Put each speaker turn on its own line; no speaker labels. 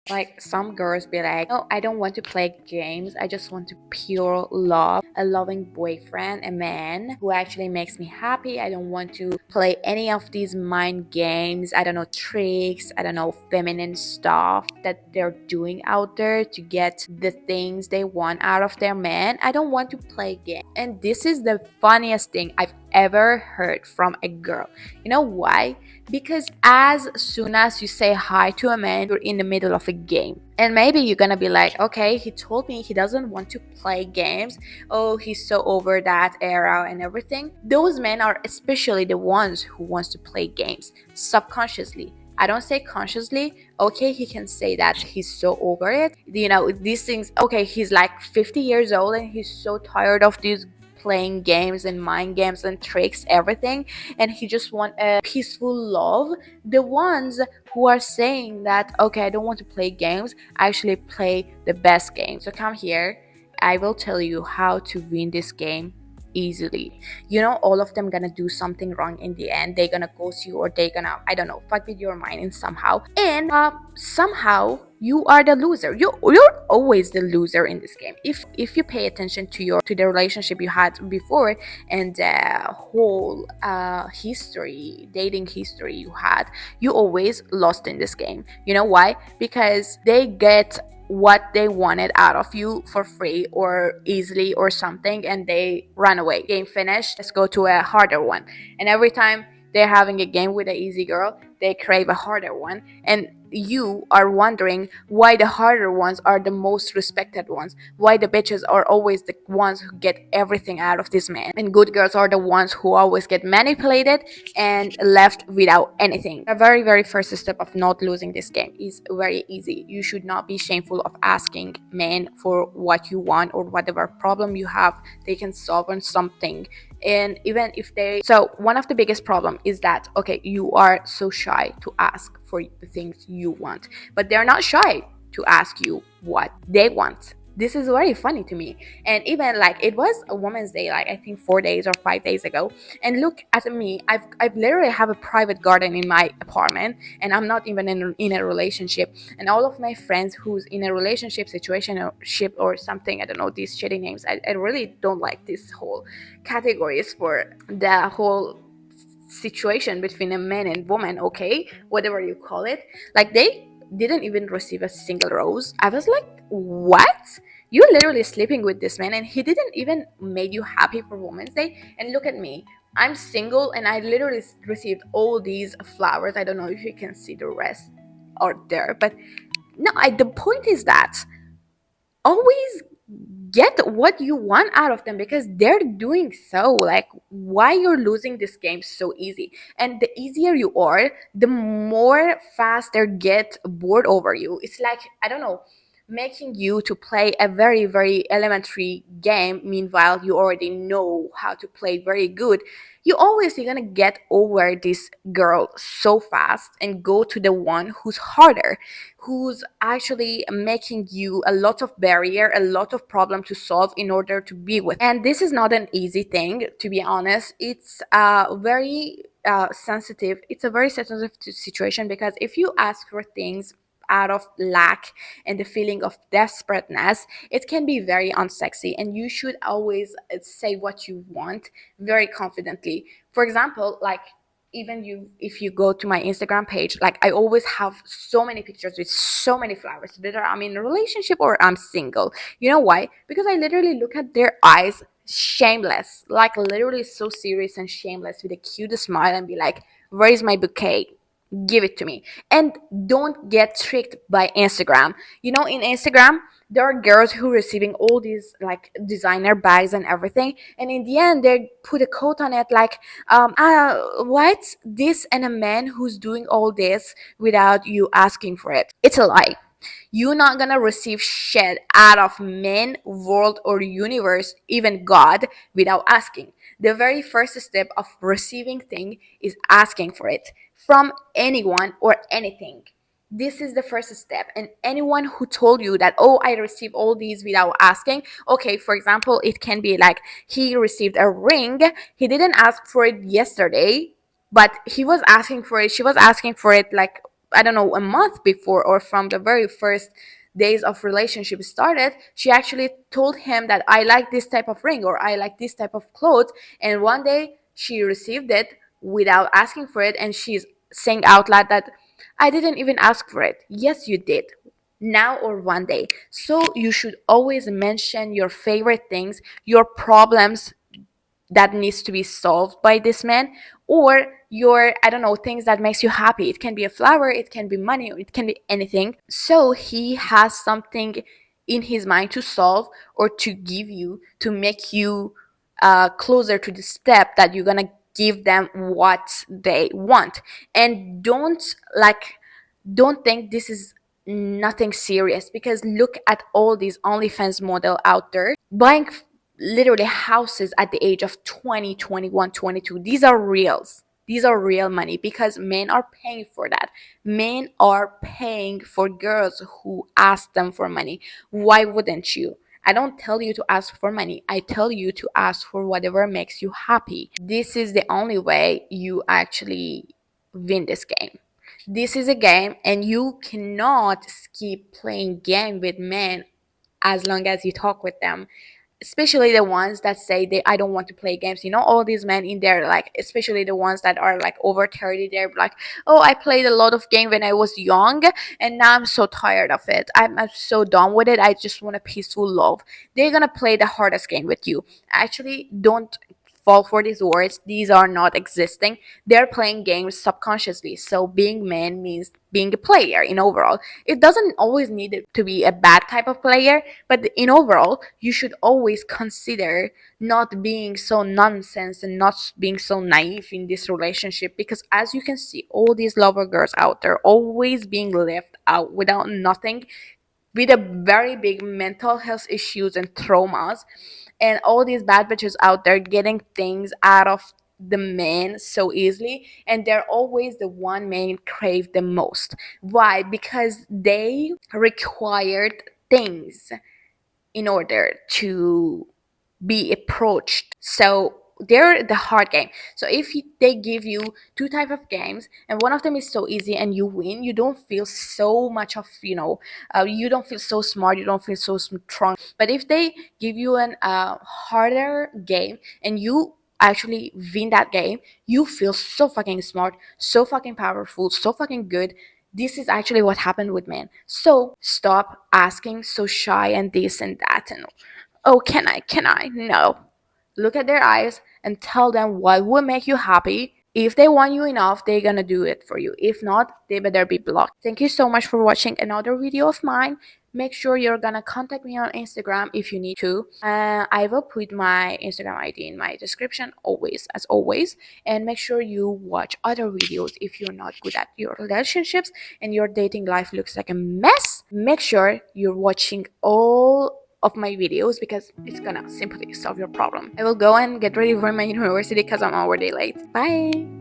Like some girls be like, no, I don't want to play games. I just want to pure love, a loving boyfriend, a man who actually makes me happy. I don't want to play any of these mind games. I don't know, tricks. I don't know, feminine stuff that they're doing out there to get the things they want out of their man. I don't want to play games. And this is the funniest thing I've ever heard from a girl. You know why? Because as soon as you say hi to a man, you're in the middle of a game. And maybe you're gonna be like, okay, he told me he doesn't want to play games. Oh, he's so over that era and everything. Those men are especially the ones who wants to play games subconsciously. I don't say consciously. Okay, he can say that he's so over it. You know, these things, okay, he's like 50 years old and he's so tired of these playing games and mind games and tricks, everything, and he just want a peaceful love. The ones who are saying that, okay, I don't want to play games, actually play the best game. So come here, I will tell you how to win this game easily. You know, all of them gonna do something wrong in the end. They're gonna ghost you, or they gonna, I don't know, fuck with your mind in somehow, and somehow you are the loser. You're always the loser in this game. If you pay attention to your to the relationship you had before, and the whole history, dating history you had, you always lost in this game. You know why? Because they get what they wanted out of you for free or easily or something, and they run away. Game finished, let's go to a harder one. And every time they're having a game with an easy girl, they crave a harder one, and you are wondering why the harder ones are the most respected ones, why the bitches are always the ones who get everything out of this man, and good girls are the ones who always get manipulated and left without anything. The very, very first step of not losing this game is very easy. You should not be shameful of asking men for what you want or whatever problem you have. They can solve on something. And even if they, so one of the biggest problem is that, okay, you are so shy to ask for the things you want, but they're not shy to ask you what they want. This is very funny to me. And even like, it was a woman's day, like I think 4 days or 5 days ago, and look at me, I've literally have a private garden in my apartment, and I'm not even in a relationship. And all of my friends who's in a relationship situation or ship or something, I don't know these shitty names, I really don't like this whole categories for the whole situation between a man and woman, okay, whatever you call it, like they didn't even receive a single rose. I was like, what? You're literally sleeping with this man and he didn't even make you happy for Women's Day. And look at me, I'm single and I literally received all these flowers. I don't know if you can see the rest out there, but no, the point is that always get what you want out of them, because they're doing so. Like, why you're losing this game so easy? And the easier you are, the more faster get bored over you. It's like, I don't know, making you to play a very, very elementary game, meanwhile you already know how to play very good. You always, you're gonna get over this girl so fast and go to the one who's harder, who's actually making you a lot of barrier, a lot of problem to solve in order to be with. And this is not an easy thing, to be honest. It's very sensitive. It's a very sensitive situation, because if you ask for things out of lack and the feeling of desperateness, it can be very unsexy, and you should always say what you want very confidently. For example, like, even you, if you go to my Instagram page, like I always have so many pictures with so many flowers, whether I'm in a relationship or I'm single. You know why? Because I literally look at their eyes, shameless, like literally so serious and shameless, with a cute smile, and be like, where is my bouquet? Give it to me. And don't get tricked by Instagram. You know, in Instagram there are girls who are receiving all these like designer bags and everything, and in the end they put a quote on it like, what's this, and a man who's doing all this without you asking for it. It's a lie. You're not gonna receive shit out of men, world, or universe, even God, without asking. The very first step of receiving thing is asking for it from anyone or anything. This is the first step. And anyone who told you that, oh, I received all these without asking, okay, for example, it can be like he received a ring, he didn't ask for it yesterday, but he was asking for it, she was asking for it like I don't know, a month before, or from the very first days of relationship started, she actually told him that I like this type of ring or I like this type of clothes. And one day she received it without asking for it, and she's saying out loud that I didn't even ask for it. Yes, you did. Now or one day. So you should always mention your favorite things, your problems that needs to be solved by this man, or your, I don't know, things that makes you happy. It can be a flower, it can be money, or it can be anything. So he has something in his mind to solve or to give you, to make you closer to the step that you're gonna give them what they want. And don't think this is nothing serious, because look at all these OnlyFans model out there buying literally houses at the age of 20, 21, 22. These are reals. These are real money, because men are paying for that. Men are paying for girls who ask them for money. Why wouldn't you? I don't tell you to ask for money. I tell you to ask for whatever makes you happy. This is the only way you actually win this game. This is a game, and you cannot keep playing game with men as long as you talk with them, especially the ones that say they I don't want to play games. You know, all these men in there, like especially the ones that are like over 30, they're like, oh, I played a lot of game when I was young, and now I'm so tired of it. I'm so done with it. I just want a peaceful love. They're gonna play the hardest game with you. Actually, don't fall for these words. These are not existing. They're playing games subconsciously. So being man means being a player in overall. It doesn't always need it to be a bad type of player, but in overall, you should always consider not being so nonsense and not being so naive in this relationship, because as you can see, all these lover girls out there always being left out without nothing, with a very big mental health issues and traumas, and all these bad bitches out there getting things out of the men so easily, and they're always the one men crave the most. Why? Because they required things in order to be approached. So they're the hard game. So if they give you two type of games, and one of them is so easy and you win, you don't feel so much of, you don't feel so smart, you don't feel so strong. But if they give you an harder game and you actually win that game, you feel so fucking smart, so fucking powerful, so fucking good. This is actually what happened with men. So stop asking so shy and this and that, and oh, can I? Can I? No. Look at their eyes and tell them what will make you happy. If they want you enough, they're gonna do it for you. If not, they better be blocked. Thank you so much for watching another video of mine. Make sure you're gonna contact me on Instagram if you need to. I will put my Instagram ID in my description always, as always. And make sure you watch other videos if you're not good at your relationships and your dating life looks like a mess. Make sure you're watching all of my videos, because it's gonna simply solve your problem. I will go and get ready for my university because I'm already late. Bye.